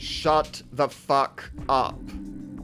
Shut the fuck up.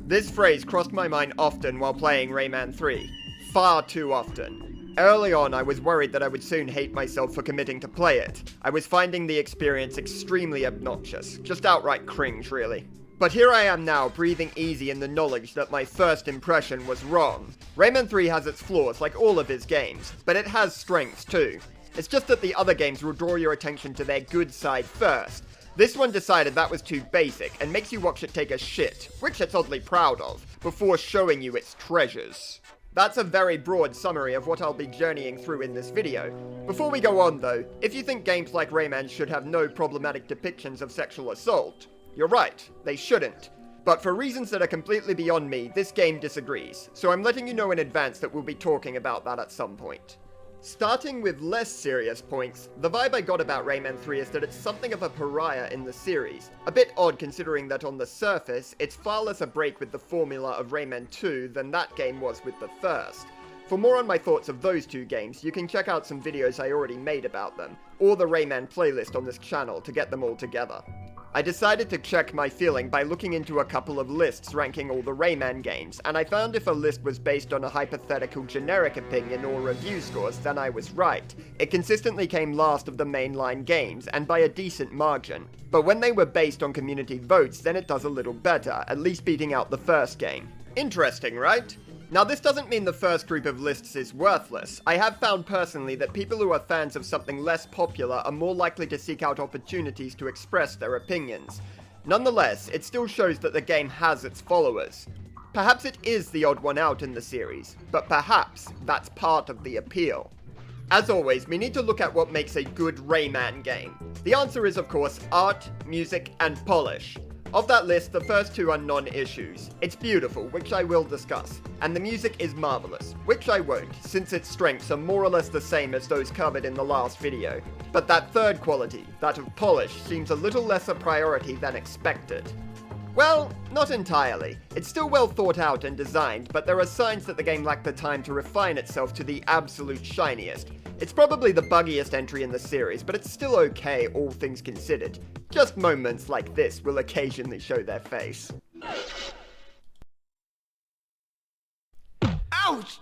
This phrase crossed my mind often while playing Rayman 3. Far too often. Early on, I was worried that I would soon hate myself for committing to play it. I was finding the experience extremely obnoxious. Just outright cringe, really. But here I am now, breathing easy in the knowledge that my first impression was wrong. Rayman 3 has its flaws, like all of his games, but it has strengths too. It's just that the other games will draw your attention to their good side first. This one decided that was too basic, and makes you watch it take a shit, which it's oddly proud of, before showing you its treasures. That's a very broad summary of what I'll be journeying through in this video. Before we go on though, if you think games like Rayman should have no problematic depictions of sexual assault, you're right, they shouldn't. But for reasons that are completely beyond me, this game disagrees, so I'm letting you know in advance that we'll be talking about that at some point. Starting with less serious points, the vibe I got about Rayman 3 is that it's something of a pariah in the series. A bit odd considering that on the surface, it's far less a break with the formula of Rayman 2 than that game was with the first. For more on my thoughts of those two games, you can check out some videos I already made about them, or the Rayman playlist on this channel to get them all together. I decided to check my feeling by looking into a couple of lists ranking all the Rayman games, and I found if a list was based on a hypothetical generic opinion or review scores, then I was right. It consistently came last of the mainline games, and by a decent margin. But when they were based on community votes, then it does a little better, at least beating out the first game. Interesting, right? Now this doesn't mean the first group of lists is worthless. I have found personally that people who are fans of something less popular are more likely to seek out opportunities to express their opinions. Nonetheless, it still shows that the game has its followers. Perhaps it is the odd one out in the series, but perhaps that's part of the appeal. As always, we need to look at what makes a good Rayman game. The answer is of course art, music, and polish. Of that list, the first two are non-issues. It's beautiful, which I will discuss, and the music is marvelous, which I won't, since its strengths are more or less the same as those covered in the last video. But that third quality, that of polish, seems a little less a priority than expected. Well, not entirely. It's still well thought out and designed, but there are signs that the game lacked the time to refine itself to the absolute shiniest. It's probably the buggiest entry in the series, but it's still okay, all things considered. Just moments like this will occasionally show their face. Ouch!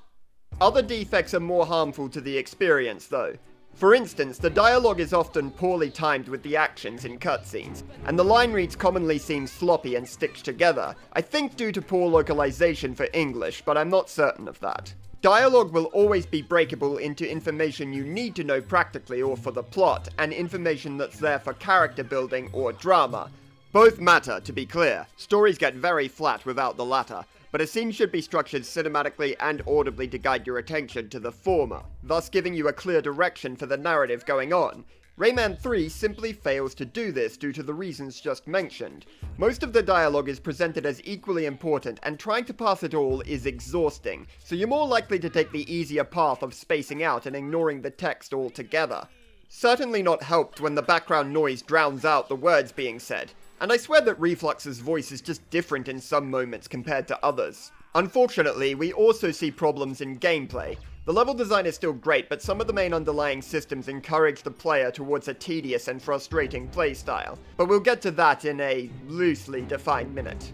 Other defects are more harmful to the experience, though. For instance, the dialogue is often poorly timed with the actions in cutscenes, and the line reads commonly seem sloppy and stitched together, I think due to poor localization for English, but I'm not certain of that. Dialogue will always be breakable into information you need to know practically or for the plot, and information that's there for character building or drama. Both matter, to be clear. Stories get very flat without the latter, but a scene should be structured cinematically and audibly to guide your attention to the former, thus giving you a clear direction for the narrative going on. Rayman 3 simply fails to do this due to the reasons just mentioned. Most of the dialogue is presented as equally important, and trying to pass it all is exhausting, so you're more likely to take the easier path of spacing out and ignoring the text altogether. Certainly not helped when the background noise drowns out the words being said, and I swear that Reflux's voice is just different in some moments compared to others. Unfortunately, we also see problems in gameplay. The level design is still great, but some of the main underlying systems encourage the player towards a tedious and frustrating playstyle. But we'll get to that in a loosely defined minute.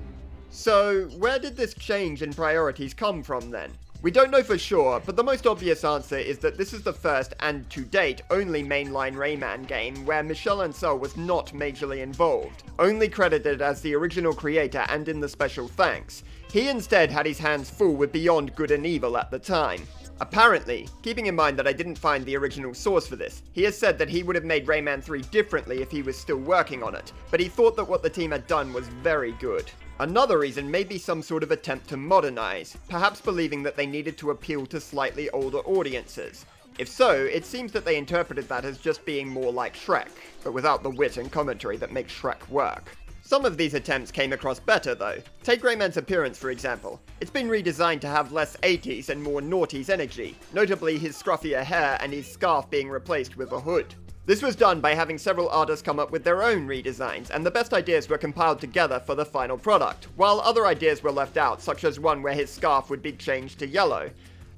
So, where did this change in priorities come from then? We don't know for sure, but the most obvious answer is that this is the first, and to date, only mainline Rayman game where Michel Ancel was not majorly involved, only credited as the original creator and in the special thanks. He instead had his hands full with Beyond Good and Evil at the time. Apparently, keeping in mind that I didn't find the original source for this, he has said that he would have made Rayman 3 differently if he was still working on it, but he thought that what the team had done was very good. Another reason may be some sort of attempt to modernize, perhaps believing that they needed to appeal to slightly older audiences. If so, it seems that they interpreted that as just being more like Shrek, but without the wit and commentary that makes Shrek work. Some of these attempts came across better though. Take Rayman's appearance for example. It's been redesigned to have less 80s and more noughties energy, notably his scruffier hair and his scarf being replaced with a hood. This was done by having several artists come up with their own redesigns, and the best ideas were compiled together for the final product, while other ideas were left out, such as one where his scarf would be changed to yellow.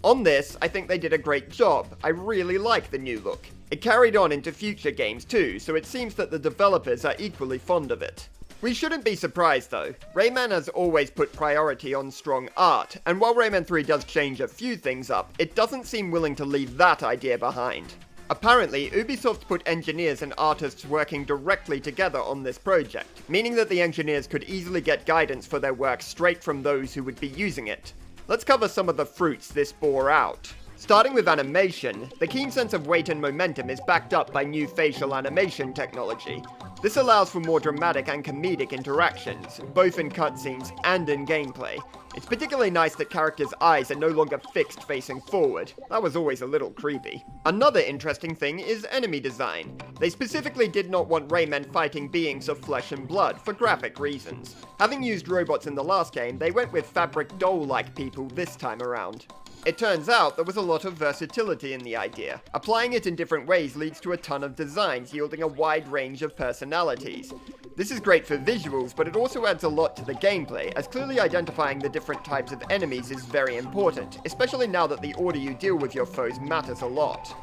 On this, I think they did a great job. I really like the new look. It carried on into future games too, so it seems that the developers are equally fond of it. We shouldn't be surprised though. Rayman has always put priority on strong art, and while Rayman 3 does change a few things up, it doesn't seem willing to leave that idea behind. Apparently, Ubisoft put engineers and artists working directly together on this project, meaning that the engineers could easily get guidance for their work straight from those who would be using it. Let's cover some of the fruits this bore out. Starting with animation, the keen sense of weight and momentum is backed up by new facial animation technology. This allows for more dramatic and comedic interactions, both in cutscenes and in gameplay. It's particularly nice that characters' eyes are no longer fixed facing forward. That was always a little creepy. Another interesting thing is enemy design. They specifically did not want Rayman fighting beings of flesh and blood for graphic reasons. Having used robots in the last game, they went with fabric doll-like people this time around. It turns out there was a lot of versatility in the idea. Applying it in different ways leads to a ton of designs, yielding a wide range of personalities. This is great for visuals, but it also adds a lot to the gameplay, as clearly identifying the different types of enemies is very important, especially now that the order you deal with your foes matters a lot.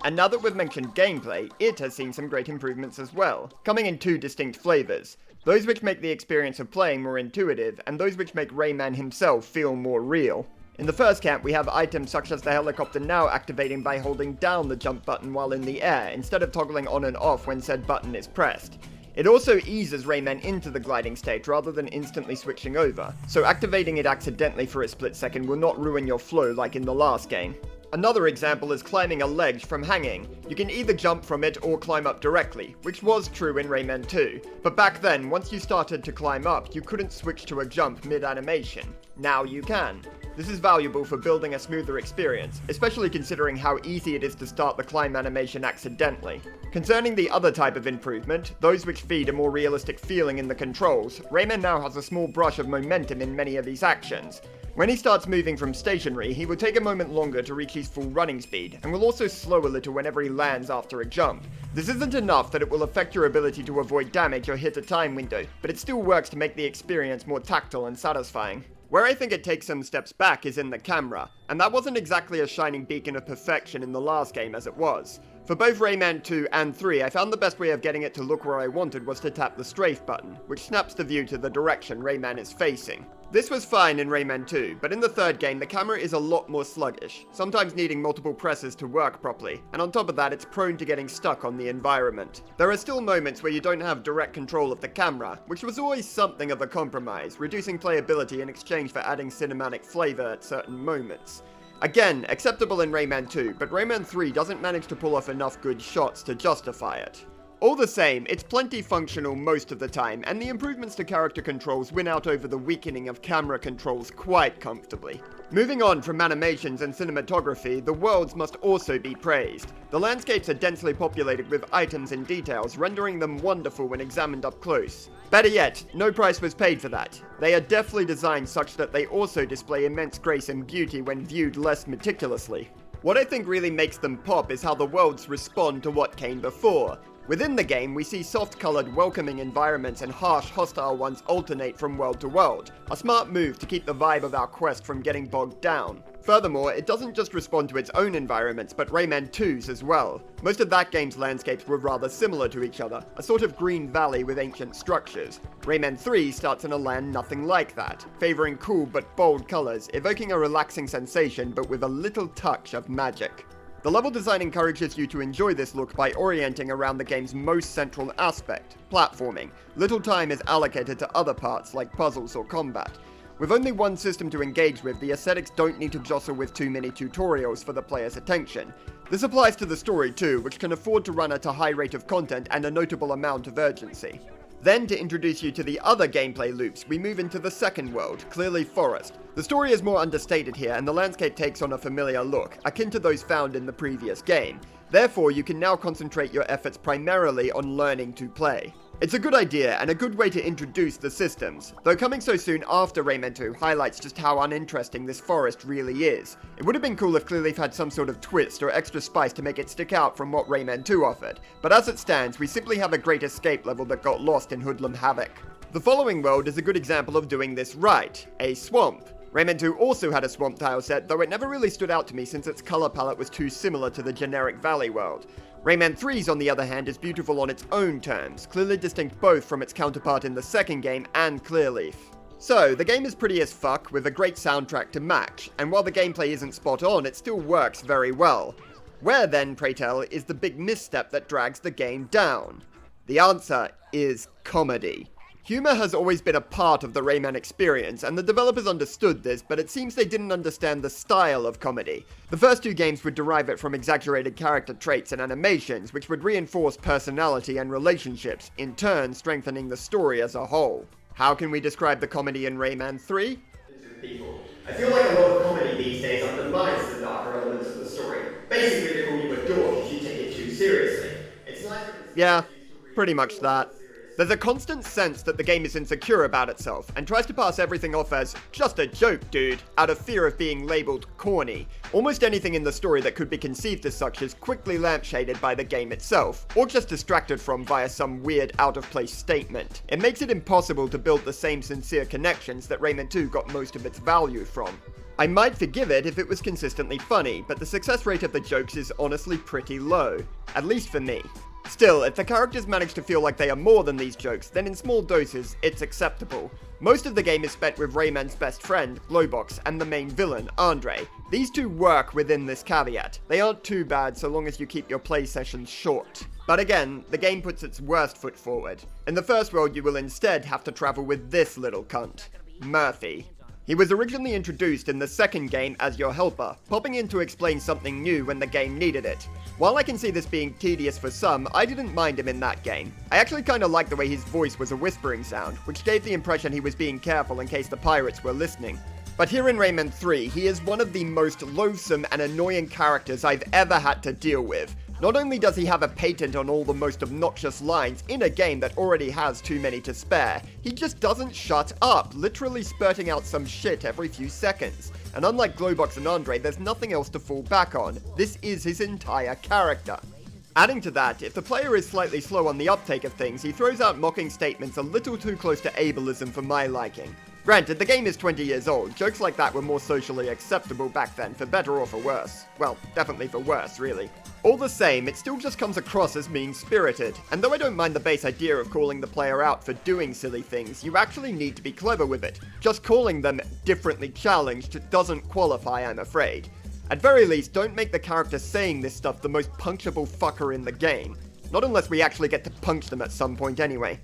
And now that we've mentioned gameplay, it has seen some great improvements as well, coming in two distinct flavors. Those which make the experience of playing more intuitive, and those which make Rayman himself feel more real. In the first camp, we have items such as the helicopter now activating by holding down the jump button while in the air, instead of toggling on and off when said button is pressed. It also eases Rayman into the gliding state rather than instantly switching over, so activating it accidentally for a split second will not ruin your flow like in the last game. Another example is climbing a ledge from hanging. You can either jump from it or climb up directly, which was true in Rayman 2. But back then, once you started to climb up, you couldn't switch to a jump mid-animation. Now you can. This is valuable for building a smoother experience, especially considering how easy it is to start the climb animation accidentally. Concerning the other type of improvement, those which feed a more realistic feeling in the controls, Rayman now has a small brush of momentum in many of these actions. When he starts moving from stationary, he will take a moment longer to reach his full running speed, and will also slow a little whenever he lands after a jump. This isn't enough that it will affect your ability to avoid damage or hit a time window, but it still works to make the experience more tactile and satisfying. Where I think it takes some steps back is in the camera, and that wasn't exactly a shining beacon of perfection in the last game as it was. For both Rayman 2 and 3, I found the best way of getting it to look where I wanted was to tap the strafe button, which snaps the view to the direction Rayman is facing. This was fine in Rayman 2, but in the third game the camera is a lot more sluggish, sometimes needing multiple presses to work properly, and on top of that it's prone to getting stuck on the environment. There are still moments where you don't have direct control of the camera, which was always something of a compromise, reducing playability in exchange for adding cinematic flavor at certain moments. Again, acceptable in Rayman 2, but Rayman 3 doesn't manage to pull off enough good shots to justify it. All the same, it's plenty functional most of the time, and the improvements to character controls win out over the weakening of camera controls quite comfortably. Moving on from animations and cinematography, the worlds must also be praised. The landscapes are densely populated with items and details, rendering them wonderful when examined up close. Better yet, no price was paid for that. They are deftly designed such that they also display immense grace and beauty when viewed less meticulously. What I think really makes them pop is how the worlds respond to what came before. Within the game, we see soft-colored, welcoming environments and harsh, hostile ones alternate from world to world, a smart move to keep the vibe of our quest from getting bogged down. Furthermore, it doesn't just respond to its own environments, but Rayman 2's as well. Most of that game's landscapes were rather similar to each other, a sort of green valley with ancient structures. Rayman 3 starts in a land nothing like that, favoring cool but bold colors, evoking a relaxing sensation but with a little touch of magic. The level design encourages you to enjoy this look by orienting around the game's most central aspect, platforming. Little time is allocated to other parts like puzzles or combat. With only one system to engage with, the aesthetics don't need to jostle with too many tutorials for the player's attention. This applies to the story too, which can afford to run at a high rate of content and a notable amount of urgency. Then, to introduce you to the other gameplay loops, we move into the second world, clearly forest. The story is more understated here, and the landscape takes on a familiar look, akin to those found in the previous game. Therefore, you can now concentrate your efforts primarily on learning to play. It's a good idea, and a good way to introduce the systems, though coming so soon after Rayman 2 highlights just how uninteresting this forest really is. It would have been cool if Clearleaf had some sort of twist or extra spice to make it stick out from what Rayman 2 offered, but as it stands, we simply have a great escape level that got lost in Hoodlum Havoc. The following world is a good example of doing this right, a swamp. Rayman 2 also had a swamp tile set, though it never really stood out to me since its color palette was too similar to the generic valley world. Rayman 3's, on the other hand, is beautiful on its own terms, clearly distinct both from its counterpart in the second game and Clearleaf. So, the game is pretty as fuck, with a great soundtrack to match, and while the gameplay isn't spot on, it still works very well. Where then, pray tell, is the big misstep that drags the game down? The answer is comedy. Humor has always been a part of the Rayman experience, and the developers understood this, but it seems they didn't understand the style of comedy. The first two games would derive it from exaggerated character traits and animations, which would reinforce personality and relationships, in turn strengthening the story as a whole. How can we describe the comedy in Rayman 3? People. I feel like a lot of comedy these days undermines the darker elements of the story. Basically, they call you a dork if you take it too seriously. It's nice. Yeah, pretty much that. There's a constant sense that the game is insecure about itself, and tries to pass everything off as, just a joke, dude, out of fear of being labelled corny. Almost anything in the story that could be conceived as such is quickly lampshaded by the game itself, or just distracted from via some weird out-of-place statement. It makes it impossible to build the same sincere connections that Rayman 2 got most of its value from. I might forgive it if it was consistently funny, but the success rate of the jokes is honestly pretty low, at least for me. Still, if the characters manage to feel like they are more than these jokes, then in small doses, it's acceptable. Most of the game is spent with Rayman's best friend, Globox, and the main villain, Andre. These two work within this caveat. They aren't too bad so long as you keep your play sessions short. But again, the game puts its worst foot forward. In the first world, you will instead have to travel with this little cunt, Murfy. He was originally introduced in the second game as your helper, popping in to explain something new when the game needed it. While I can see this being tedious for some, I didn't mind him in that game. I actually kinda liked the way his voice was a whispering sound, which gave the impression he was being careful in case the pirates were listening. But here in Rayman 3, he is one of the most loathsome and annoying characters I've ever had to deal with. Not only does he have a patent on all the most obnoxious lines in a game that already has too many to spare, he just doesn't shut up, literally spurting out some shit every few seconds. And unlike Globox and Andre, there's nothing else to fall back on. This is his entire character. Adding to that, if the player is slightly slow on the uptake of things, he throws out mocking statements a little too close to ableism for my liking. Granted, the game is 20 years old, jokes like that were more socially acceptable back then, for better or for worse. Well, definitely for worse, really. All the same, it still just comes across as mean-spirited, and though I don't mind the base idea of calling the player out for doing silly things, you actually need to be clever with it. Just calling them differently challenged doesn't qualify, I'm afraid. At very least, don't make the character saying this stuff the most punchable fucker in the game. Not unless we actually get to punch them at some point anyway.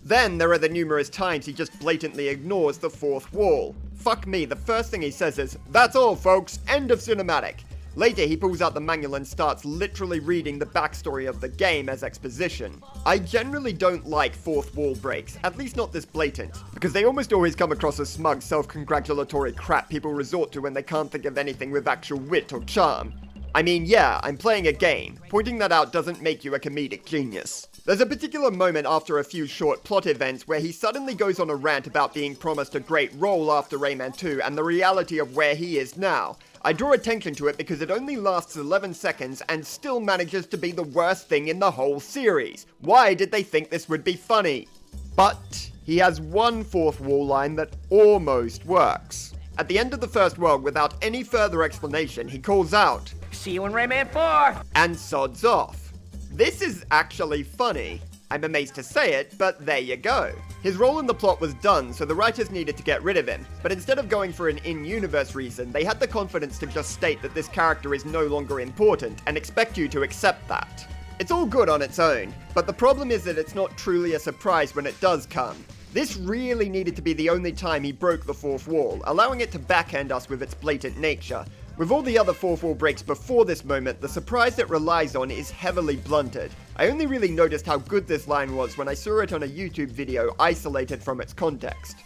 Then there are the numerous times he just blatantly ignores the fourth wall. Fuck me, the first thing he says is, "That's all folks, end of cinematic." Later he pulls out the manual and starts literally reading the backstory of the game as exposition. I generally don't like fourth wall breaks, at least not this blatant, because they almost always come across as smug, self-congratulatory crap people resort to when they can't think of anything with actual wit or charm. I mean, yeah, I'm playing a game. Pointing that out doesn't make you a comedic genius. There's a particular moment after a few short plot events where he suddenly goes on a rant about being promised a great role after Rayman 2 and the reality of where he is now. I draw attention to it because it only lasts 11 seconds and still manages to be the worst thing in the whole series. Why did they think this would be funny? But he has one fourth wall line that almost works. At the end of the first world, without any further explanation, he calls out, "See you in Rayman 4! And sods off. This is actually funny. I'm amazed to say it, but there you go. His role in the plot was done, so the writers needed to get rid of him, but instead of going for an in-universe reason, they had the confidence to just state that this character is no longer important, and expect you to accept that. It's all good on its own, but the problem is that it's not truly a surprise when it does come. This really needed to be the only time he broke the fourth wall, allowing it to backhand us with its blatant nature. With all the other fourth wall breaks before this moment, the surprise it relies on is heavily blunted. I only really noticed how good this line was when I saw it on a YouTube video isolated from its context.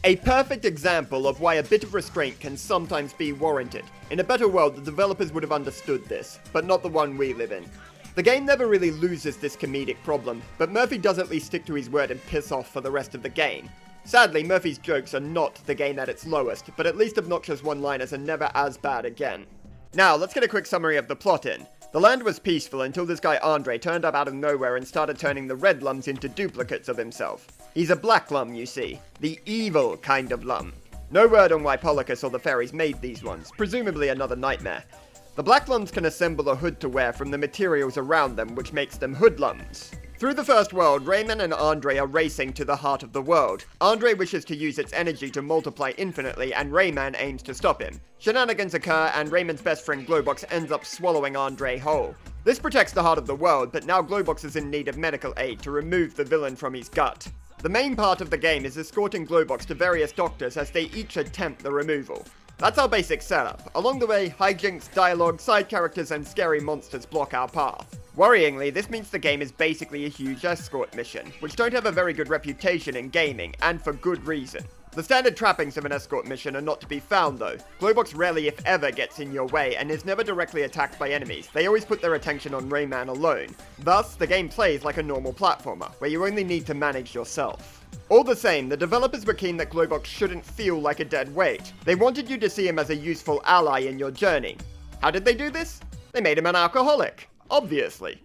A perfect example of why a bit of restraint can sometimes be warranted. In a better world, the developers would have understood this, but not the one we live in. The game never really loses this comedic problem, but Murfy does at least stick to his word and piss off for the rest of the game. Sadly, Murphy's jokes are not the game at its lowest, but at least obnoxious one-liners are never as bad again. Now, let's get a quick summary of the plot in. The land was peaceful until this guy Andre turned up out of nowhere and started turning the red lums into duplicates of himself. He's a black lum, you see. The evil kind of lum. No word on why Polycus or the fairies made these ones, presumably another nightmare. The black lums can assemble a hood to wear from the materials around them, which makes them hoodlums. Through the first world, Rayman and Andre are racing to the heart of the world. Andre wishes to use its energy to multiply infinitely, and Rayman aims to stop him. Shenanigans occur, and Rayman's best friend Globox ends up swallowing Andre whole. This protects the heart of the world, but now Globox is in need of medical aid to remove the villain from his gut. The main part of the game is escorting Globox to various doctors as they each attempt the removal. That's our basic setup. Along the way, hijinks, dialogue, side characters, and scary monsters block our path. Worryingly, this means the game is basically a huge escort mission, which don't have a very good reputation in gaming, and for good reason. The standard trappings of an escort mission are not to be found though. Globox rarely if ever gets in your way and is never directly attacked by enemies. They always put their attention on Rayman alone. Thus, the game plays like a normal platformer, where you only need to manage yourself. All the same, the developers were keen that Globox shouldn't feel like a dead weight. They wanted you to see him as a useful ally in your journey. How did they do this? They made him an alcoholic. Obviously.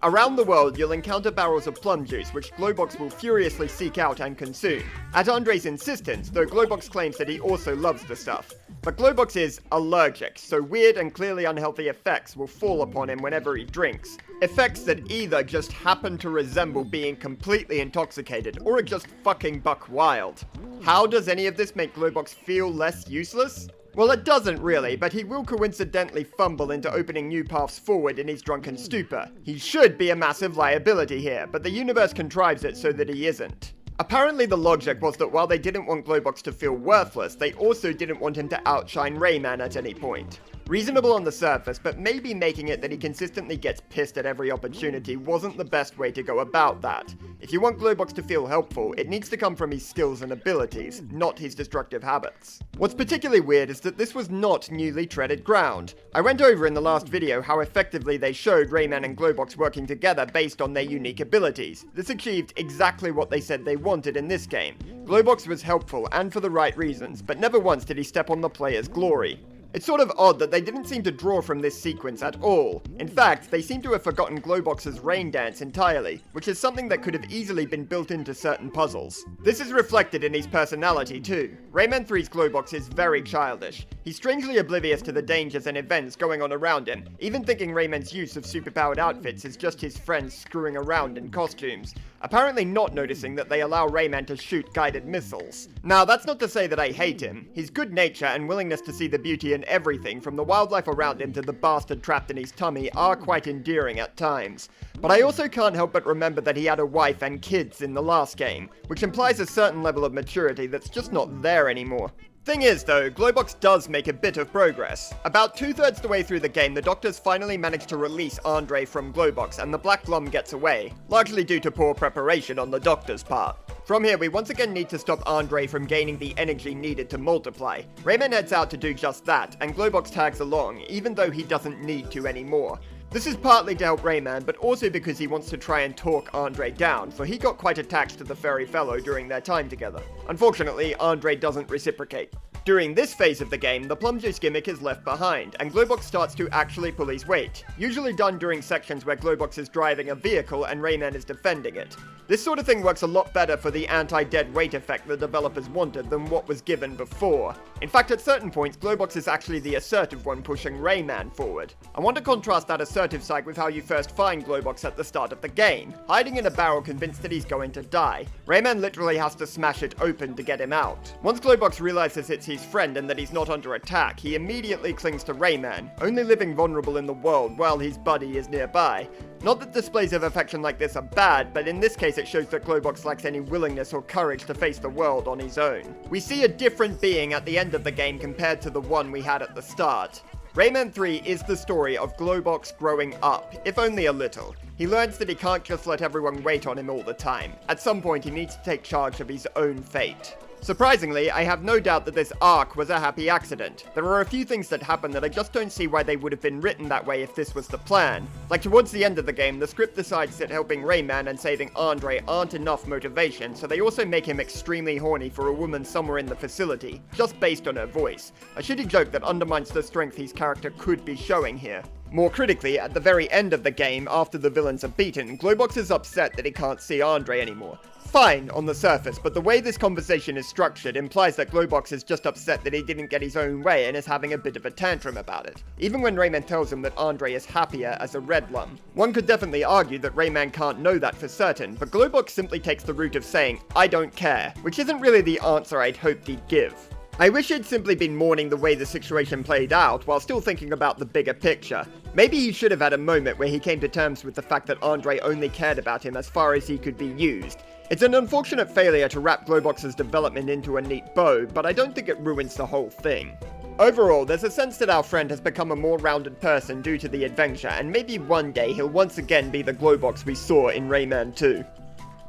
Around the world, you'll encounter barrels of plum juice, which Globox will furiously seek out and consume. At Andre's insistence, though Globox claims that he also loves the stuff. But Globox is allergic, so weird and clearly unhealthy effects will fall upon him whenever he drinks. Effects that either just happen to resemble being completely intoxicated, or are just fucking buck wild. How does any of this make Globox feel less useless? Well, it doesn't really, but he will coincidentally fumble into opening new paths forward in his drunken stupor. He should be a massive liability here, but the universe contrives it so that he isn't. Apparently the logic was that while they didn't want Globox to feel worthless, they also didn't want him to outshine Rayman at any point. Reasonable on the surface, but maybe making it that he consistently gets pissed at every opportunity wasn't the best way to go about that. If you want Globox to feel helpful, it needs to come from his skills and abilities, not his destructive habits. What's particularly weird is that this was not newly treaded ground. I went over in the last video how effectively they showed Rayman and Globox working together based on their unique abilities. This achieved exactly what they said they wanted in this game. Globox was helpful and for the right reasons, but never once did he step on the player's glory. It's sort of odd that they didn't seem to draw from this sequence at all. In fact, they seem to have forgotten Globox's rain dance entirely, which is something that could have easily been built into certain puzzles. This is reflected in his personality too. Rayman 3's Globox is very childish. He's strangely oblivious to the dangers and events going on around him, even thinking Rayman's use of superpowered outfits is just his friends screwing around in costumes, apparently not noticing that they allow Rayman to shoot guided missiles. Now, that's not to say that I hate him. His good nature and willingness to see the beauty in everything, from the wildlife around him to the bastard trapped in his tummy, are quite endearing at times. But I also can't help but remember that he had a wife and kids in the last game, which implies a certain level of maturity that's just not there anymore. Thing is though, Globox does make a bit of progress. About 2/3 the way through the game, the doctors finally manage to release Andre from Globox and the Black Lum gets away, largely due to poor preparation on the doctor's part. From here, we once again need to stop Andre from gaining the energy needed to multiply. Rayman heads out to do just that, and Globox tags along, even though he doesn't need to anymore. This is partly to help Rayman, but also because he wants to try and talk Andre down, for he got quite attached to the furry fellow during their time together. Unfortunately, Andre doesn't reciprocate. During this phase of the game, the plum juice gimmick is left behind, and Globox starts to actually pull his weight, usually done during sections where Globox is driving a vehicle and Rayman is defending it. This sort of thing works a lot better for the anti-dead weight effect the developers wanted than what was given before. In fact, at certain points, Globox is actually the assertive one pushing Rayman forward. I want to contrast that assertive side with how you first find Globox at the start of the game, hiding in a barrel convinced that he's going to die. Rayman literally has to smash it open to get him out. Once Globox realizes it's his friend and that he's not under attack, he immediately clings to Rayman, only living vulnerable in the world while his buddy is nearby. Not that displays of affection like this are bad, but in this case it shows that Globox lacks any willingness or courage to face the world on his own. We see a different being at the end of the game compared to the one we had at the start. Rayman 3 is the story of Globox growing up, if only a little. He learns that he can't just let everyone wait on him all the time. At some point he needs to take charge of his own fate. Surprisingly, I have no doubt that this arc was a happy accident. There are a few things that happen that I just don't see why they would have been written that way if this was the plan. Like towards the end of the game, the script decides that helping Rayman and saving Andre aren't enough motivation, so they also make him extremely horny for a woman somewhere in the facility, just based on her voice. A shitty joke that undermines the strength his character could be showing here. More critically, at the very end of the game, after the villains are beaten, Globox is upset that he can't see Andre anymore. fine on the surface, but the way this conversation is structured implies that Globox is just upset that he didn't get his own way and is having a bit of a tantrum about it, even when Rayman tells him that Andre is happier as a Redlum. One could definitely argue that Rayman can't know that for certain, but Globox simply takes the route of saying, I don't care, which isn't really the answer I'd hoped he'd give. I wish he'd simply been mourning the way the situation played out while still thinking about the bigger picture. Maybe he should have had a moment where he came to terms with the fact that Andre only cared about him as far as he could be used. It's an unfortunate failure to wrap Globox's development into a neat bow, but I don't think it ruins the whole thing. Overall, there's a sense that our friend has become a more rounded person due to the adventure, and maybe one day he'll once again be the Globox we saw in Rayman 2.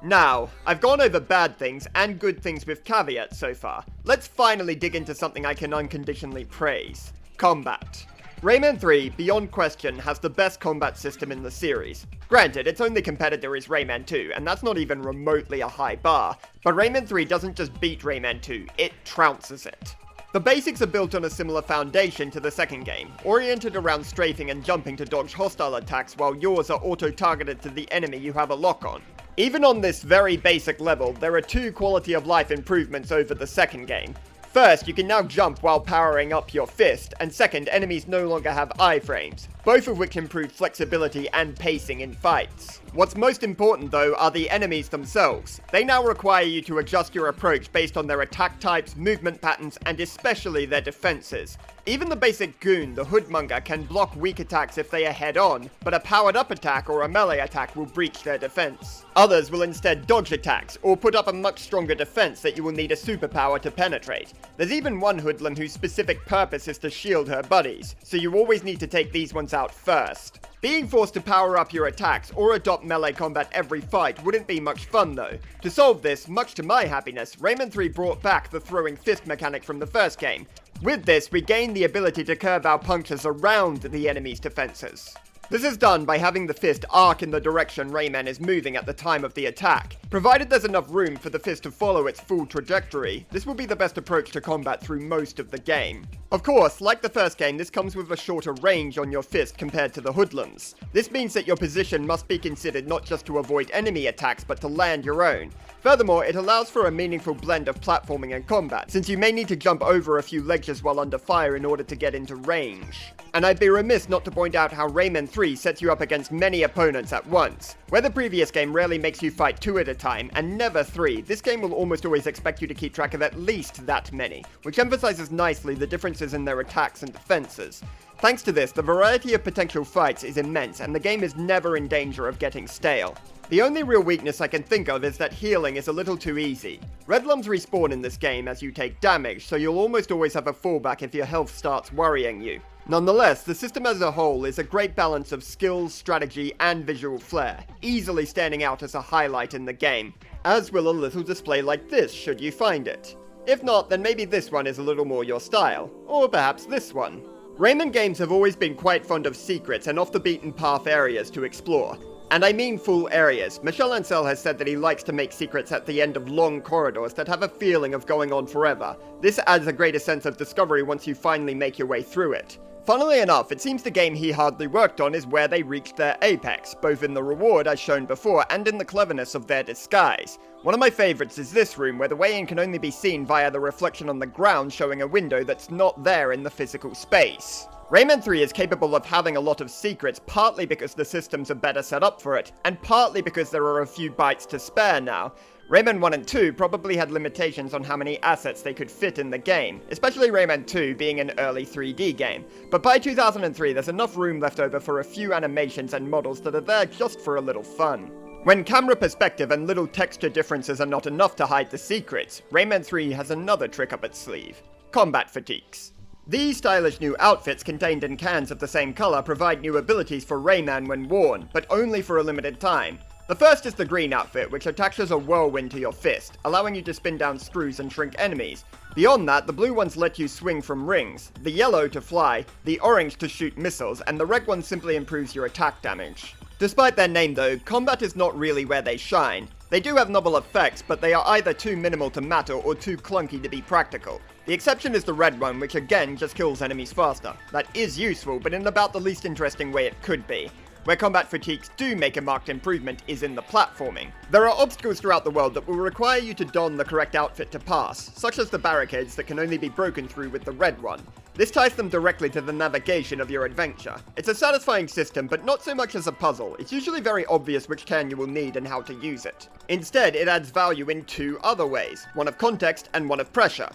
Now, I've gone over bad things and good things with caveats so far. Let's finally dig into something I can unconditionally praise. Combat. Rayman 3, beyond question, has the best combat system in the series. Granted, its only competitor is Rayman 2, and that's not even remotely a high bar, but Rayman 3 doesn't just beat Rayman 2, it trounces it. The basics are built on a similar foundation to the second game, oriented around strafing and jumping to dodge hostile attacks while yours are auto-targeted to the enemy you have a lock on. Even on this very basic level, there are two quality of life improvements over the second game. First, you can now jump while powering up your fist, and second, enemies no longer have iframes, both of which improve flexibility and pacing in fights. What's most important though are the enemies themselves. They now require you to adjust your approach based on their attack types, movement patterns, and especially their defenses. Even the basic goon, the Hoodmonger, can block weak attacks if they are head-on, but a powered-up attack or a melee attack will breach their defense. Others will instead dodge attacks, or put up a much stronger defense that you will need a superpower to penetrate. There's even one hoodlum whose specific purpose is to shield her buddies, so you always need to take these ones out first. Being forced to power up your attacks or adopt melee combat every fight wouldn't be much fun though. To solve this, much to my happiness, Rayman 3 brought back the throwing fist mechanic from the first game. With this, we gain the ability to curve our punches around the enemy's defenses. This is done by having the fist arc in the direction Rayman is moving at the time of the attack. Provided there's enough room for the fist to follow its full trajectory, this will be the best approach to combat through most of the game. Of course, like the first game, this comes with a shorter range on your fist compared to the hoodlums. This means that your position must be considered not just to avoid enemy attacks, but to land your own. Furthermore, it allows for a meaningful blend of platforming and combat, since you may need to jump over a few ledges while under fire in order to get into range. And I'd be remiss not to point out how Rayman 3 sets you up against many opponents at once. Where the previous game rarely makes you fight 2 at a time, and never 3, this game will almost always expect you to keep track of at least that many, which emphasizes nicely the differences in their attacks and defenses. Thanks to this, the variety of potential fights is immense, and the game is never in danger of getting stale. The only real weakness I can think of is that healing is a little too easy. Redlums respawn in this game as you take damage, so you'll almost always have a fallback if your health starts worrying you. Nonetheless, the system as a whole is a great balance of skills, strategy, and visual flair, easily standing out as a highlight in the game, as will a little display like this should you find it. If not, then maybe this one is a little more your style, or perhaps this one. Rayman games have always been quite fond of secrets and off-the-beaten-path areas to explore. And I mean full areas. Michel Ancel has said that he likes to make secrets at the end of long corridors that have a feeling of going on forever. This adds a greater sense of discovery once you finally make your way through it. Funnily enough, it seems the game he hardly worked on is where they reached their apex, both in the reward as shown before and in the cleverness of their disguise. One of my favourites is this room, where the way in can only be seen via the reflection on the ground showing a window that's not there in the physical space. Rayman 3 is capable of having a lot of secrets, partly because the systems are better set up for it, and partly because there are a few bytes to spare now. Rayman 1 and 2 probably had limitations on how many assets they could fit in the game, especially Rayman 2 being an early 3D game. But by 2003, there's enough room left over for a few animations and models that are there just for a little fun. When camera perspective and little texture differences are not enough to hide the secrets, Rayman 3 has another trick up its sleeve: combat fatigues. These stylish new outfits contained in cans of the same color provide new abilities for Rayman when worn, but only for a limited time. The first is the green outfit, which attaches a whirlwind to your fist, allowing you to spin down screws and shrink enemies. Beyond that, the blue ones let you swing from rings, the yellow to fly, the orange to shoot missiles, and the red one simply improves your attack damage. Despite their name though, combat is not really where they shine. They do have novel effects, but they are either too minimal to matter or too clunky to be practical. The exception is the red one, which again just kills enemies faster. That is useful, but in about the least interesting way it could be. Where combat fatigues do make a marked improvement is in the platforming. There are obstacles throughout the world that will require you to don the correct outfit to pass, such as the barricades that can only be broken through with the red one. This ties them directly to the navigation of your adventure. It's a satisfying system, but not so much as a puzzle. It's usually very obvious which can you will need and how to use it. Instead, it adds value in two other ways, one of context and one of pressure.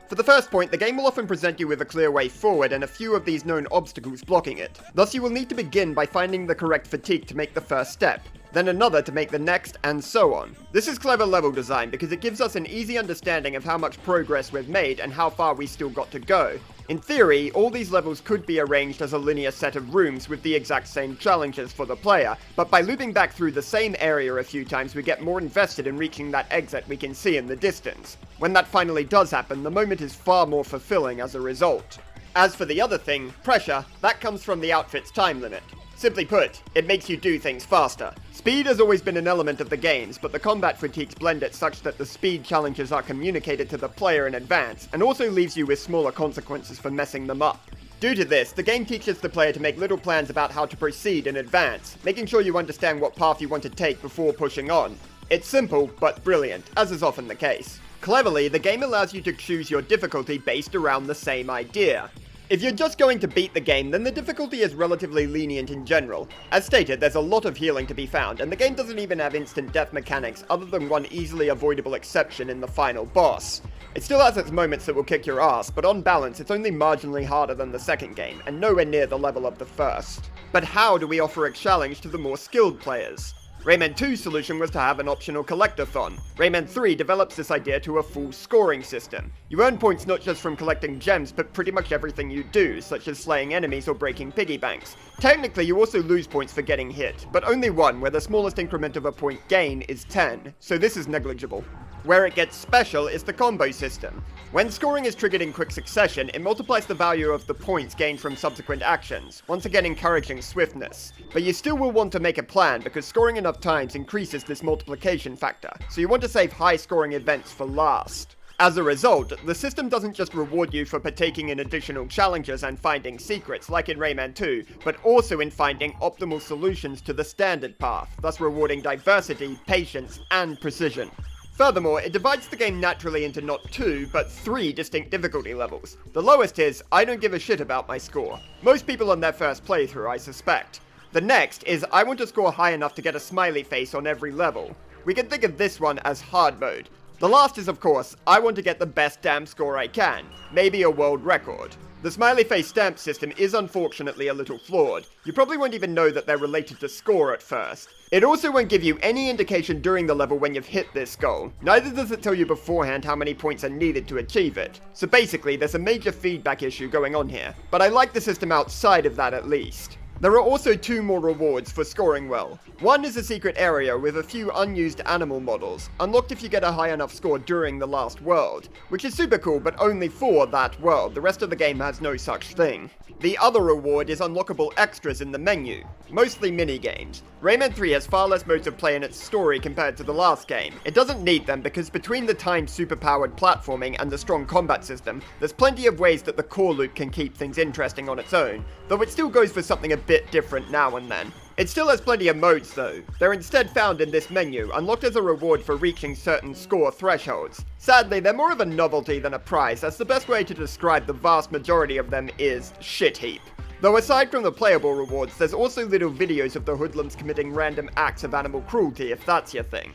For the first point, the game will often present you with a clear way forward and a few of these known obstacles blocking it. Thus, you will need to begin by finding the correct fatigue to make the first step, then another to make the next, and so on. This is clever level design because it gives us an easy understanding of how much progress we've made and how far we still got to go. In theory, all these levels could be arranged as a linear set of rooms with the exact same challenges for the player, but by looping back through the same area a few times we get more invested in reaching that exit we can see in the distance. When that finally does happen, the moment is far more fulfilling as a result. As for the other thing, pressure, that comes from the outfit's time limit. Simply put, it makes you do things faster. Speed has always been an element of the games, but the combat fatigues blend it such that the speed challenges are communicated to the player in advance, and also leaves you with smaller consequences for messing them up. Due to this, the game teaches the player to make little plans about how to proceed in advance, making sure you understand what path you want to take before pushing on. It's simple, but brilliant, as is often the case. Cleverly, the game allows you to choose your difficulty based around the same idea. If you're just going to beat the game, then the difficulty is relatively lenient in general. As stated, there's a lot of healing to be found, and the game doesn't even have instant death mechanics other than one easily avoidable exception in the final boss. It still has its moments that will kick your ass, but on balance it's only marginally harder than the second game, and nowhere near the level of the first. But how do we offer a challenge to the more skilled players? Rayman 2's solution was to have an optional collectathon. Rayman 3 develops this idea to a full scoring system. You earn points not just from collecting gems, but pretty much everything you do, such as slaying enemies or breaking piggy banks. Technically, you also lose points for getting hit, but only one, where the smallest increment of a point gain is 10, so this is negligible. Where it gets special is the combo system. When scoring is triggered in quick succession, it multiplies the value of the points gained from subsequent actions, once again encouraging swiftness. But you still will want to make a plan, because scoring enough times increases this multiplication factor, so you want to save high-scoring events for last. As a result, the system doesn't just reward you for partaking in additional challenges and finding secrets, like in Rayman 2, but also in finding optimal solutions to the standard path, thus rewarding diversity, patience, and precision. Furthermore, it divides the game naturally into not 2, but 3 distinct difficulty levels. The lowest is, I don't give a shit about my score. Most people on their first playthrough, I suspect. The next is, I want to score high enough to get a smiley face on every level. We can think of this one as hard mode. The last is, of course, I want to get the best damn score I can. Maybe a world record. The smiley face stamp system is unfortunately a little flawed. You probably won't even know that they're related to score at first. It also won't give you any indication during the level when you've hit this goal. Neither does it tell you beforehand how many points are needed to achieve it. So basically, there's a major feedback issue going on here. But I like the system outside of that at least. There are also 2 more rewards for scoring well. One is a secret area with a few unused animal models, unlocked if you get a high enough score during the last world, which is super cool but only for that world. The rest of the game has no such thing. The other reward is unlockable extras in the menu, mostly mini-games. Rayman 3 has far less modes of play in its story compared to the last game. It doesn't need them because between the timed superpowered platforming and the strong combat system, there's plenty of ways that the core loop can keep things interesting on its own, though it still goes for something a bit different now and then. It still has plenty of modes though. They're instead found in this menu, unlocked as a reward for reaching certain score thresholds. Sadly, they're more of a novelty than a prize, as the best way to describe the vast majority of them is shit heap. Though aside from the playable rewards, there's also little videos of the hoodlums committing random acts of animal cruelty if that's your thing.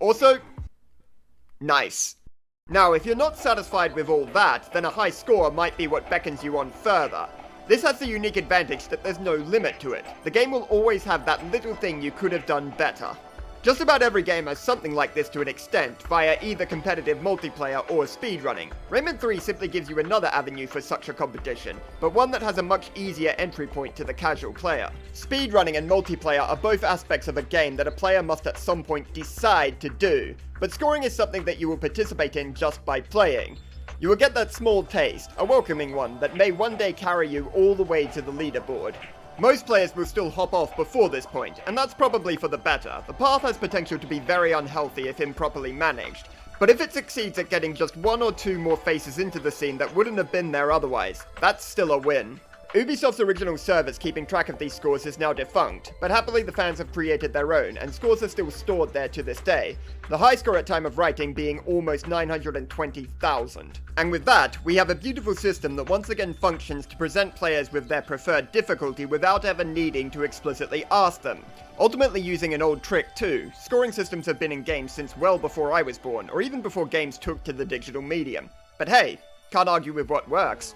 Also, nice. Now, if you're not satisfied with all that, then a high score might be what beckons you on further. This has the unique advantage that there's no limit to it. The game will always have that little thing you could have done better. Just about every game has something like this to an extent, via either competitive multiplayer or speedrunning. Rayman 3 simply gives you another avenue for such a competition, but one that has a much easier entry point to the casual player. Speedrunning and multiplayer are both aspects of a game that a player must at some point decide to do, but scoring is something that you will participate in just by playing. You will get that small taste, a welcoming one, that may one day carry you all the way to the leaderboard. Most players will still hop off before this point, and that's probably for the better. The path has potential to be very unhealthy if improperly managed. But if it succeeds at getting just 1 or 2 more faces into the scene that wouldn't have been there otherwise, that's still a win. Ubisoft's original service keeping track of these scores is now defunct, but happily the fans have created their own, and scores are still stored there to this day, the high score at time of writing being almost 920,000. And with that, we have a beautiful system that once again functions to present players with their preferred difficulty without ever needing to explicitly ask them. Ultimately using an old trick too, scoring systems have been in games since well before I was born, or even before games took to the digital medium. But hey, can't argue with what works.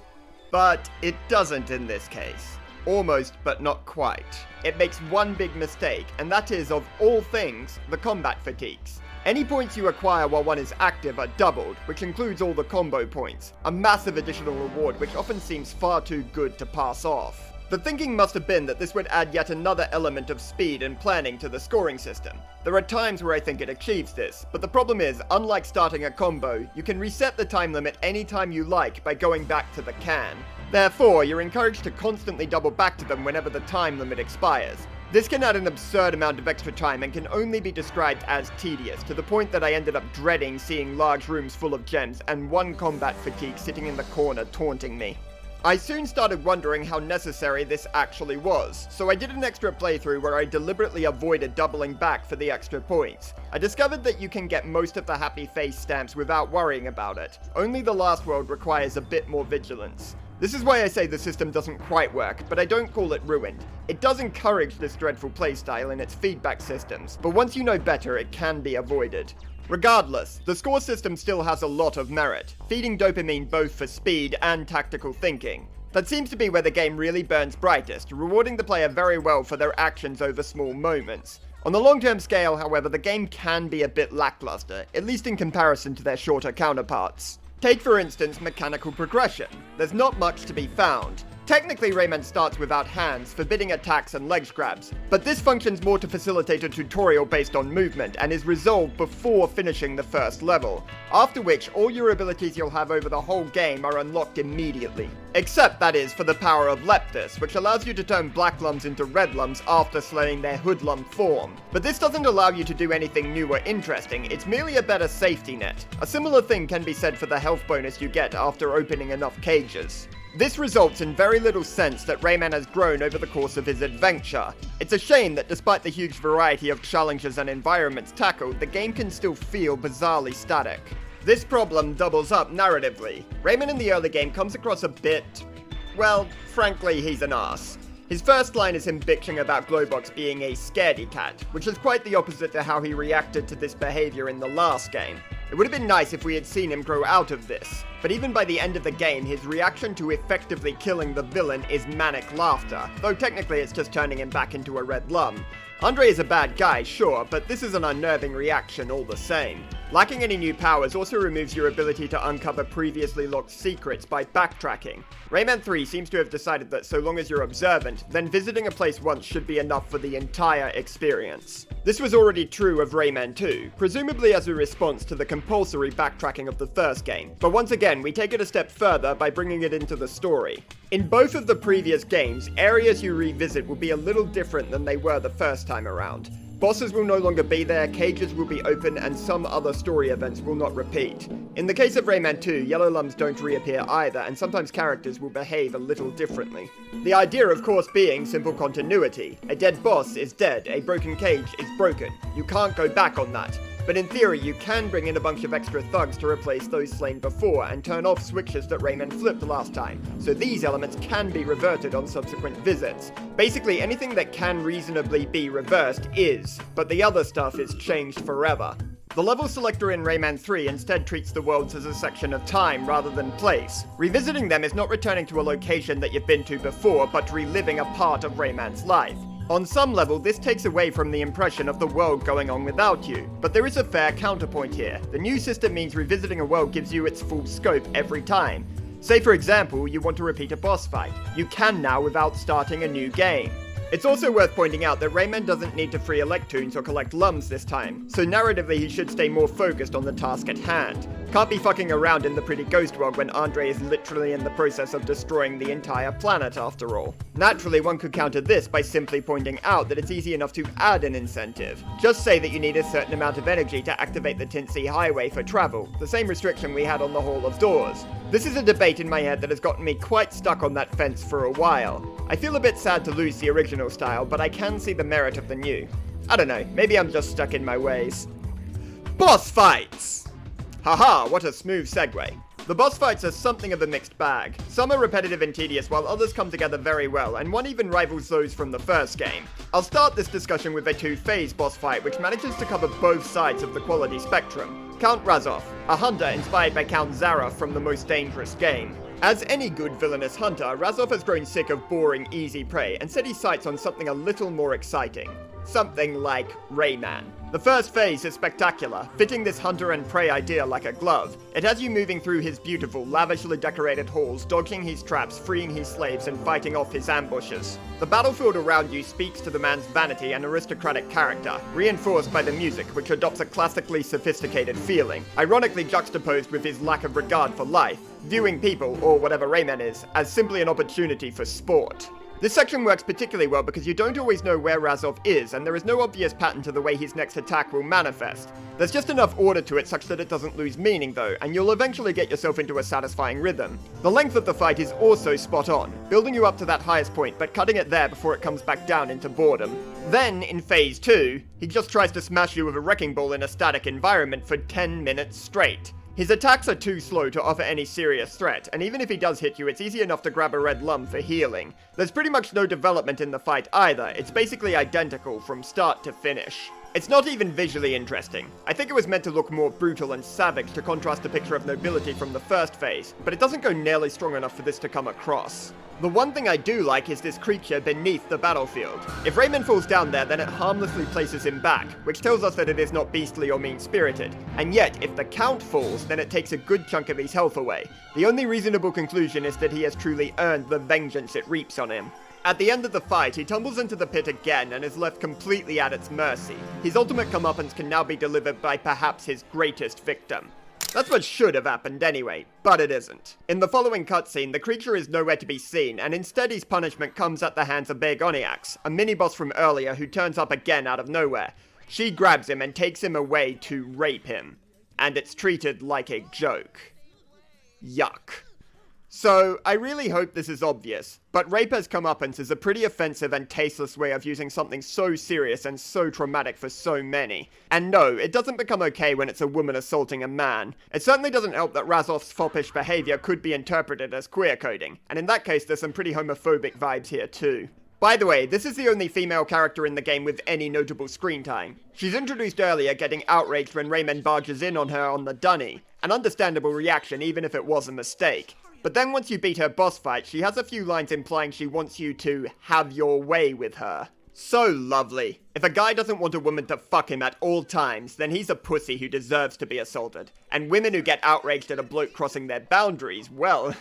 But it doesn't in this case. Almost, but not quite. It makes one big mistake, and that is, of all things, the combat fatigues. Any points you acquire while one is active are doubled, which includes all the combo points, a massive additional reward which often seems far too good to pass off. The thinking must have been that this would add yet another element of speed and planning to the scoring system. There are times where I think it achieves this, but the problem is, unlike starting a combo, you can reset the time limit any time you like by going back to the can. Therefore, you're encouraged to constantly double back to them whenever the time limit expires. This can add an absurd amount of extra time and can only be described as tedious, to the point that I ended up dreading seeing large rooms full of gems and one combat fatigue sitting in the corner taunting me. I soon started wondering how necessary this actually was, so I did an extra playthrough where I deliberately avoided doubling back for the extra points. I discovered that you can get most of the happy face stamps without worrying about it. Only the last world requires a bit more vigilance. This is why I say the system doesn't quite work, but I don't call it ruined. It does encourage this dreadful playstyle in its feedback systems, but once you know better, it can be avoided. Regardless, the score system still has a lot of merit, feeding dopamine both for speed and tactical thinking. That seems to be where the game really burns brightest, rewarding the player very well for their actions over small moments. On the long-term scale, however, the game can be a bit lackluster, at least in comparison to their shorter counterparts. Take for instance mechanical progression. There's not much to be found. Technically, Rayman starts without hands, forbidding attacks and leg grabs, but this functions more to facilitate a tutorial based on movement and is resolved before finishing the first level, after which all your abilities you'll have over the whole game are unlocked immediately. Except, that is, for the power of Leptis, which allows you to turn black lums into red lums after slaying their hoodlum form. But this doesn't allow you to do anything new or interesting, it's merely a better safety net. A similar thing can be said for the health bonus you get after opening enough cages. This results in very little sense that Rayman has grown over the course of his adventure. It's a shame that despite the huge variety of challenges and environments tackled, the game can still feel bizarrely static. This problem doubles up narratively. Rayman in the early game comes across a bit... well, frankly, he's an arse. His first line is him bitching about Globox being a scaredy cat, which is quite the opposite to how he reacted to this behavior in the last game. It would have been nice if we had seen him grow out of this, but even by the end of the game, his reaction to effectively killing the villain is manic laughter, though technically it's just turning him back into a red lum. Andre is a bad guy, sure, but this is an unnerving reaction all the same. Lacking any new powers also removes your ability to uncover previously locked secrets by backtracking. Rayman 3 seems to have decided that so long as you're observant, then visiting a place once should be enough for the entire experience. This was already true of Rayman 2, presumably as a response to the compulsory backtracking of the first game, but once again we take it a step further by bringing it into the story. In both of the previous games, areas you revisit will be a little different than they were the first time around. Bosses will no longer be there, cages will be open, and some other story events will not repeat. In the case of Rayman 2, yellow lums don't reappear either, and sometimes characters will behave a little differently. The idea, of course, being simple continuity. A dead boss is dead, a broken cage is broken. You can't go back on that. But in theory, you can bring in a bunch of extra thugs to replace those slain before and turn off switches that Rayman flipped last time, so these elements can be reverted on subsequent visits. Basically, anything that can reasonably be reversed is, but the other stuff is changed forever. The level selector in Rayman 3 instead treats the worlds as a section of time rather than place. Revisiting them is not returning to a location that you've been to before, but reliving a part of Rayman's life. On some level, this takes away from the impression of the world going on without you, but there is a fair counterpoint here. The new system means revisiting a world gives you its full scope every time. Say for example, you want to repeat a boss fight. You can now without starting a new game. It's also worth pointing out that Rayman doesn't need to free Electoons or collect Lums this time, so narratively he should stay more focused on the task at hand. Can't be fucking around in the pretty ghost world when Andre is literally in the process of destroying the entire planet after all. Naturally, one could counter this by simply pointing out that it's easy enough to add an incentive. Just say that you need a certain amount of energy to activate the Tinsea Highway for travel, the same restriction we had on the Hall of Doors. This is a debate in my head that has gotten me quite stuck on that fence for a while. I feel a bit sad to lose the original style, but I can see the merit of the new. I don't know, maybe I'm just stuck in my ways. Boss fights! Haha, what a smooth segue. The boss fights are something of a mixed bag. Some are repetitive and tedious, while others come together very well, and one even rivals those from the first game. I'll start this discussion with a two-phase boss fight, which manages to cover both sides of the quality spectrum. Count Razoff, a hunter inspired by Count Zaroff from The Most Dangerous Game. As any good villainous hunter, Razoff has grown sick of boring, easy prey, and set his sights on something a little more exciting. Something like Rayman. The first phase is spectacular, fitting this hunter and prey idea like a glove. It has you moving through his beautiful, lavishly decorated halls, dodging his traps, freeing his slaves, and fighting off his ambushes. The battlefield around you speaks to the man's vanity and aristocratic character, reinforced by the music, which adopts a classically sophisticated feeling, ironically juxtaposed with his lack of regard for life, viewing people, or whatever Rayman is, as simply an opportunity for sport. This section works particularly well because you don't always know where Razoff is, and there is no obvious pattern to the way his next attack will manifest. There's just enough order to it such that it doesn't lose meaning though, and you'll eventually get yourself into a satisfying rhythm. The length of the fight is also spot on, building you up to that highest point but cutting it there before it comes back down into boredom. Then, in Phase 2, he just tries to smash you with a wrecking ball in a static environment for 10 minutes straight. His attacks are too slow to offer any serious threat, and even if he does hit you, it's easy enough to grab a red lum for healing. There's pretty much no development in the fight either, it's basically identical from start to finish. It's not even visually interesting. I think it was meant to look more brutal and savage to contrast the picture of nobility from the first phase, but it doesn't go nearly strong enough for this to come across. The one thing I do like is this creature beneath the battlefield. If Rayman falls down there, then it harmlessly places him back, which tells us that it is not beastly or mean-spirited. And yet, if the Count falls, then it takes a good chunk of his health away. The only reasonable conclusion is that he has truly earned the vengeance it reaps on him. At the end of the fight, he tumbles into the pit again and is left completely at its mercy. His ultimate comeuppance can now be delivered by perhaps his greatest victim. That's what should have happened anyway, but it isn't. In the following cutscene, the creature is nowhere to be seen, and instead his punishment comes at the hands of Begoniax, a mini-boss from earlier who turns up again out of nowhere. She grabs him and takes him away to rape him. And it's treated like a joke. Yuck. So, I really hope this is obvious, but rape as comeuppance is a pretty offensive and tasteless way of using something so serious and so traumatic for so many. And no, it doesn't become okay when it's a woman assaulting a man. It certainly doesn't help that Razoff's foppish behavior could be interpreted as queer coding, and in that case there's some pretty homophobic vibes here too. By the way, this is the only female character in the game with any notable screen time. She's introduced earlier, getting outraged when Rayman barges in on her on the dunny. An understandable reaction even if it was a mistake. But then once you beat her boss fight, she has a few lines implying she wants you to have your way with her. So lovely. If a guy doesn't want a woman to fuck him at all times, then he's a pussy who deserves to be assaulted. And women who get outraged at a bloke crossing their boundaries, well,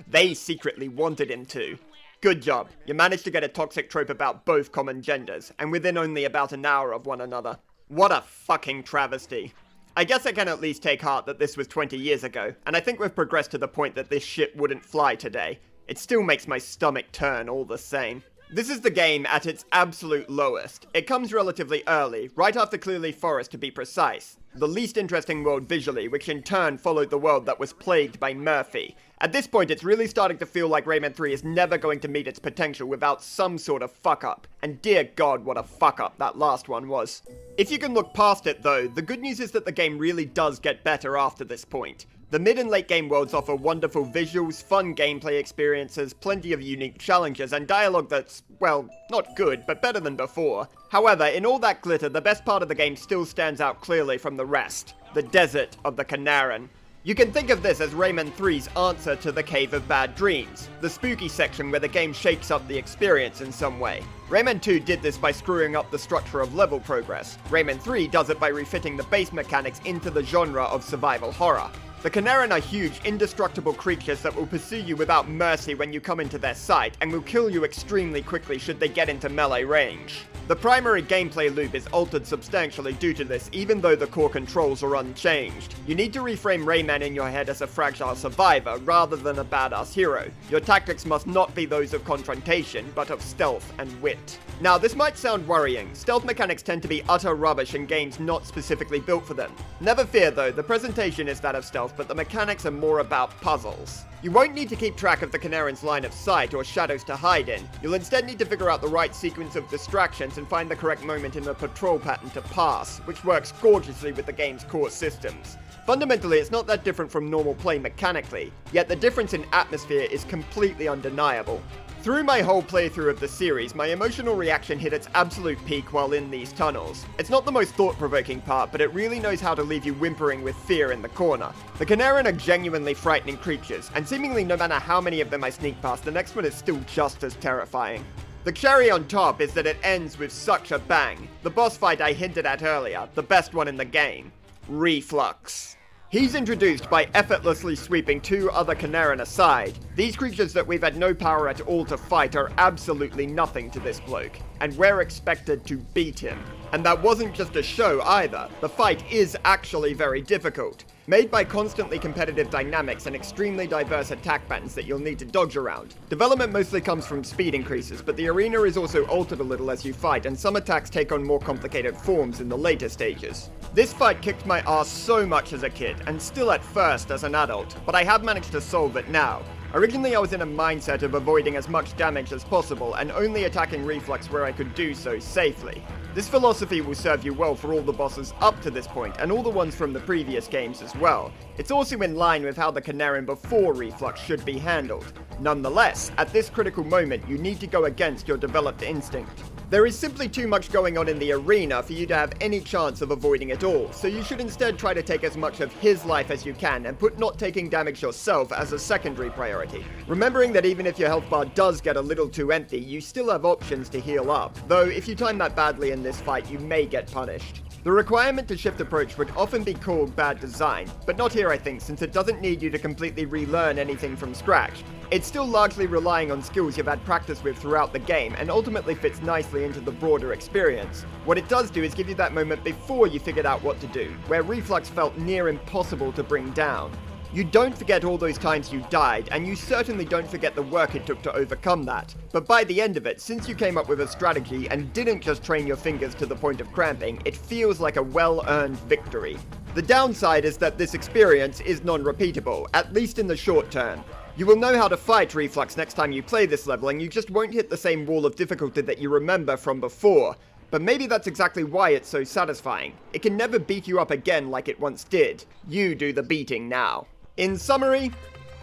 they secretly wanted him to. Good job. You managed to get a toxic trope about both common genders, and within only about an hour of one another. What a fucking travesty. I guess I can at least take heart that this was 20 years ago, and I think we've progressed to the point that this shit wouldn't fly today. It still makes my stomach turn all the same. This is the game at its absolute lowest. It comes relatively early, right after Clearly Forest to be precise. The least interesting world visually, which in turn followed the world that was plagued by Murfy. At this point, it's really starting to feel like Rayman 3 is never going to meet its potential without some sort of fuck-up. And dear God, what a fuck-up that last one was. If you can look past it though, the good news is that the game really does get better after this point. The mid and late game worlds offer wonderful visuals, fun gameplay experiences, plenty of unique challenges, and dialogue that's, well, not good, but better than before. However, in all that glitter, the best part of the game still stands out clearly from the rest. The desert of the Knaaren. You can think of this as Rayman 3's answer to the Cave of Bad Dreams, the spooky section where the game shakes up the experience in some way. Rayman 2 did this by screwing up the structure of level progress. Rayman 3 does it by refitting the base mechanics into the genre of survival horror. The Knaaren are huge, indestructible creatures that will pursue you without mercy when you come into their sight, and will kill you extremely quickly should they get into melee range. The primary gameplay loop is altered substantially due to this, even though the core controls are unchanged. You need to reframe Rayman in your head as a fragile survivor, rather than a badass hero. Your tactics must not be those of confrontation, but of stealth and wit. Now, this might sound worrying. Stealth mechanics tend to be utter rubbish in games not specifically built for them. Never fear though, the presentation is that of stealth, but the mechanics are more about puzzles. You won't need to keep track of the Knaaren's line of sight or shadows to hide in. You'll instead need to figure out the right sequence of distractions and find the correct moment in the patrol pattern to pass, which works gorgeously with the game's core systems. Fundamentally, it's not that different from normal play mechanically, yet the difference in atmosphere is completely undeniable. Through my whole playthrough of the series, my emotional reaction hit its absolute peak while in these tunnels. It's not the most thought-provoking part, but it really knows how to leave you whimpering with fear in the corner. The Knaaren are genuinely frightening creatures, and seemingly no matter how many of them I sneak past, the next one is still just as terrifying. The cherry on top is that it ends with such a bang. The boss fight I hinted at earlier, the best one in the game. Reflux. He's introduced by effortlessly sweeping two other Knaaren aside. These creatures that we've had no power at all to fight are absolutely nothing to this bloke, and we're expected to beat him. And that wasn't just a show either. The fight is actually very difficult. Made by constantly competitive dynamics and extremely diverse attack patterns that you'll need to dodge around. Development mostly comes from speed increases, but the arena is also altered a little as you fight, and some attacks take on more complicated forms in the later stages. This fight kicked my ass so much as a kid, and still at first as an adult, but I have managed to solve it now. Originally I was in a mindset of avoiding as much damage as possible, and only attacking Reflux where I could do so safely. This philosophy will serve you well for all the bosses up to this point, and all the ones from the previous games as well. It's also in line with how the Knaaren before Reflux should be handled. Nonetheless, at this critical moment, you need to go against your developed instinct. There is simply too much going on in the arena for you to have any chance of avoiding it all, so you should instead try to take as much of his life as you can and put not taking damage yourself as a secondary priority. Remembering that even if your health bar does get a little too empty, you still have options to heal up, though if you time that badly in this fight, you may get punished. The requirement to shift approach would often be called bad design, but not here I think, since it doesn't need you to completely relearn anything from scratch. It's still largely relying on skills you've had practice with throughout the game, and ultimately fits nicely into the broader experience. What it does do is give you that moment before you figured out what to do, where Reflux felt near impossible to bring down. You don't forget all those times you died, and you certainly don't forget the work it took to overcome that. But by the end of it, since you came up with a strategy and didn't just train your fingers to the point of cramping, it feels like a well-earned victory. The downside is that this experience is non-repeatable, at least in the short term. You will know how to fight Reflux next time you play this level, and you just won't hit the same wall of difficulty that you remember from before. But maybe that's exactly why it's so satisfying. It can never beat you up again like it once did. You do the beating now. In summary,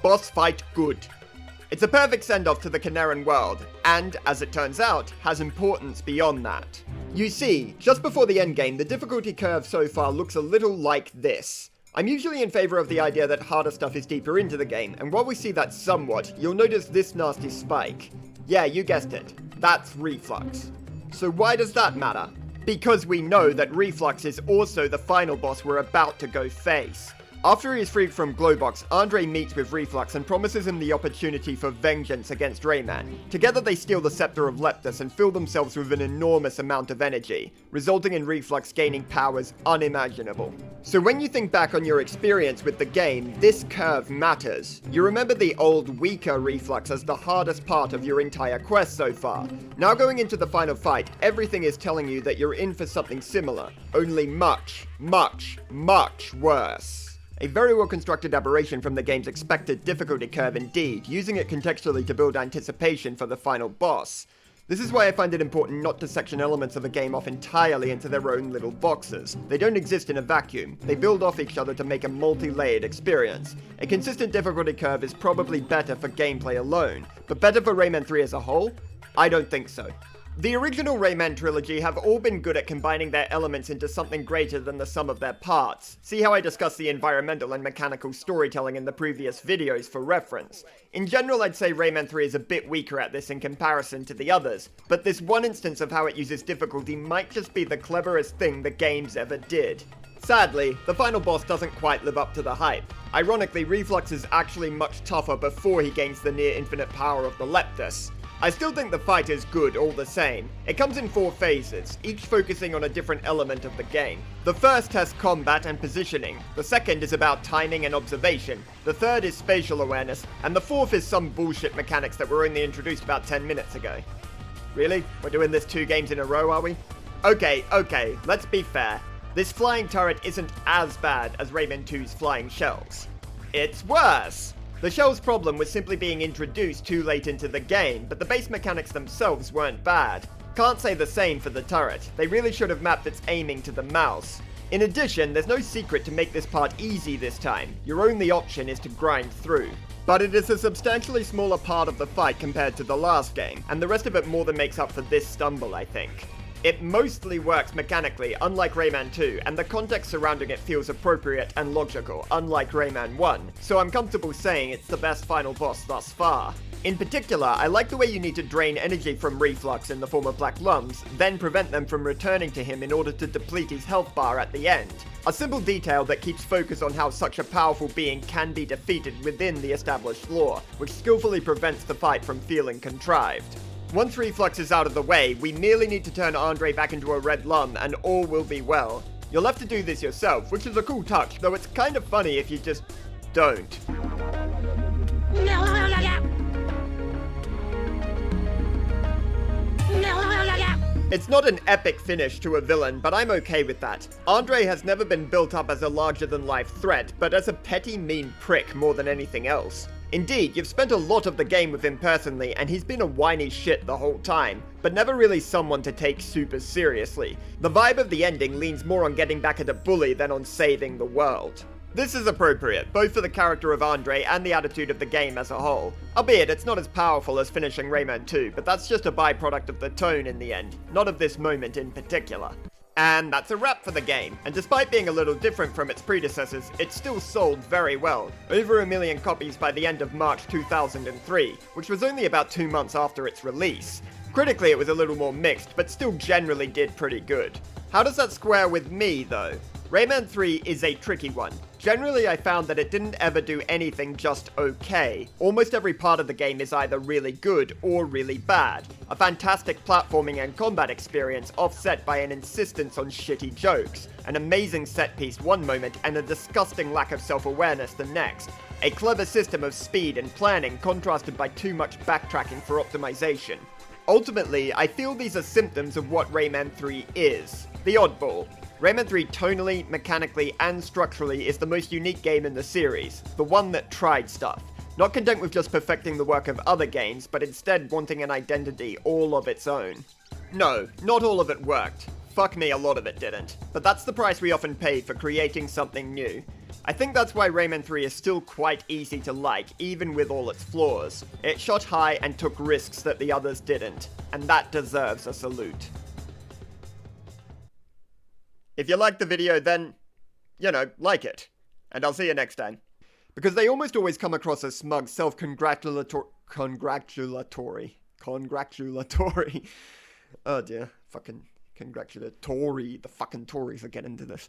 boss fight good. It's a perfect send-off to the Knaaren world, and, as it turns out, has importance beyond that. You see, just before the endgame, the difficulty curve so far looks a little like this. I'm usually in favor of the idea that harder stuff is deeper into the game, and while we see that somewhat, you'll notice this nasty spike. Yeah, you guessed it. That's Reflux. So why does that matter? Because we know that Reflux is also the final boss we're about to go face. After he is freed from Globox, Andre meets with Reflux and promises him the opportunity for vengeance against Rayman. Together they steal the Scepter of Leptus and fill themselves with an enormous amount of energy, resulting in Reflux gaining powers unimaginable. So when you think back on your experience with the game, this curve matters. You remember the old, weaker Reflux as the hardest part of your entire quest so far. Now going into the final fight, everything is telling you that you're in for something similar, only much, much, much worse. A very well-constructed aberration from the game's expected difficulty curve indeed, using it contextually to build anticipation for the final boss. This is why I find it important not to section elements of a game off entirely into their own little boxes. They don't exist in a vacuum. They build off each other to make a multi-layered experience. A consistent difficulty curve is probably better for gameplay alone, but better for Rayman 3 as a whole? I don't think so. The original Rayman trilogy have all been good at combining their elements into something greater than the sum of their parts. See how I discussed the environmental and mechanical storytelling in the previous videos for reference. In general, I'd say Rayman 3 is a bit weaker at this in comparison to the others, but this one instance of how it uses difficulty might just be the cleverest thing the games ever did. Sadly, the final boss doesn't quite live up to the hype. Ironically, Reflux is actually much tougher before he gains the near-infinite power of the Leptus. I still think the fight is good all the same. It comes in 4 phases, each focusing on a different element of the game. The first tests combat and positioning, the second is about timing and observation, the third is spatial awareness, and the fourth is some bullshit mechanics that were only introduced about 10 minutes ago. Really? We're doing this 2 games in a row, are we? Okay, let's be fair. This flying turret isn't as bad as Rayman 2's flying shells. It's worse! The shell's problem was simply being introduced too late into the game, but the base mechanics themselves weren't bad. Can't say the same for the turret. They really should have mapped its aiming to the mouse. In addition, there's no secret to make this part easy this time. Your only option is to grind through. But it is a substantially smaller part of the fight compared to the last game, and the rest of it more than makes up for this stumble, I think. It mostly works mechanically, unlike Rayman 2, and the context surrounding it feels appropriate and logical, unlike Rayman 1, so I'm comfortable saying it's the best final boss thus far. In particular, I like the way you need to drain energy from Reflux in the form of black lumps, then prevent them from returning to him in order to deplete his health bar at the end. A simple detail that keeps focus on how such a powerful being can be defeated within the established lore, which skillfully prevents the fight from feeling contrived. Once Reflux is out of the way, we merely need to turn Andre back into a red lum and all will be well. You'll have to do this yourself, which is a cool touch, though it's kind of funny if you just don't. It's not an epic finish to a villain, but I'm okay with that. Andre has never been built up as a larger-than-life threat, but as a petty, mean prick more than anything else. Indeed, you've spent a lot of the game with him personally, and he's been a whiny shit the whole time, but never really someone to take super seriously. The vibe of the ending leans more on getting back at a bully than on saving the world. This is appropriate, both for the character of Andre and the attitude of the game as a whole. Albeit, it's not as powerful as finishing Rayman 2, but that's just a byproduct of the tone in the end, not of this moment in particular. And that's a wrap for the game, and despite being a little different from its predecessors, it still sold very well, over 1 million copies by the end of March 2003, which was only about 2 months after its release. Critically it was a little more mixed, but still generally did pretty good. How does that square with me, though? Rayman 3 is a tricky one. Generally, I found that it didn't ever do anything just okay. Almost every part of the game is either really good or really bad. A fantastic platforming and combat experience offset by an insistence on shitty jokes. An amazing set piece one moment and a disgusting lack of self-awareness the next. A clever system of speed and planning contrasted by too much backtracking for optimization. Ultimately, I feel these are symptoms of what Rayman 3 is. The oddball. Rayman 3 tonally, mechanically, and structurally is the most unique game in the series, the one that tried stuff. Not content with just perfecting the work of other games, but instead wanting an identity all of its own. No, not all of it worked. Fuck me, a lot of it didn't. But that's the price we often pay for creating something new. I think that's why Rayman 3 is still quite easy to like, even with all its flaws. It shot high and took risks that the others didn't, and that deserves a salute. If you liked the video, then, like it. And I'll see you next time. Because they almost always come across as smug, congratulatory. Oh dear, fucking congratulatory. The fucking Tories are getting into this.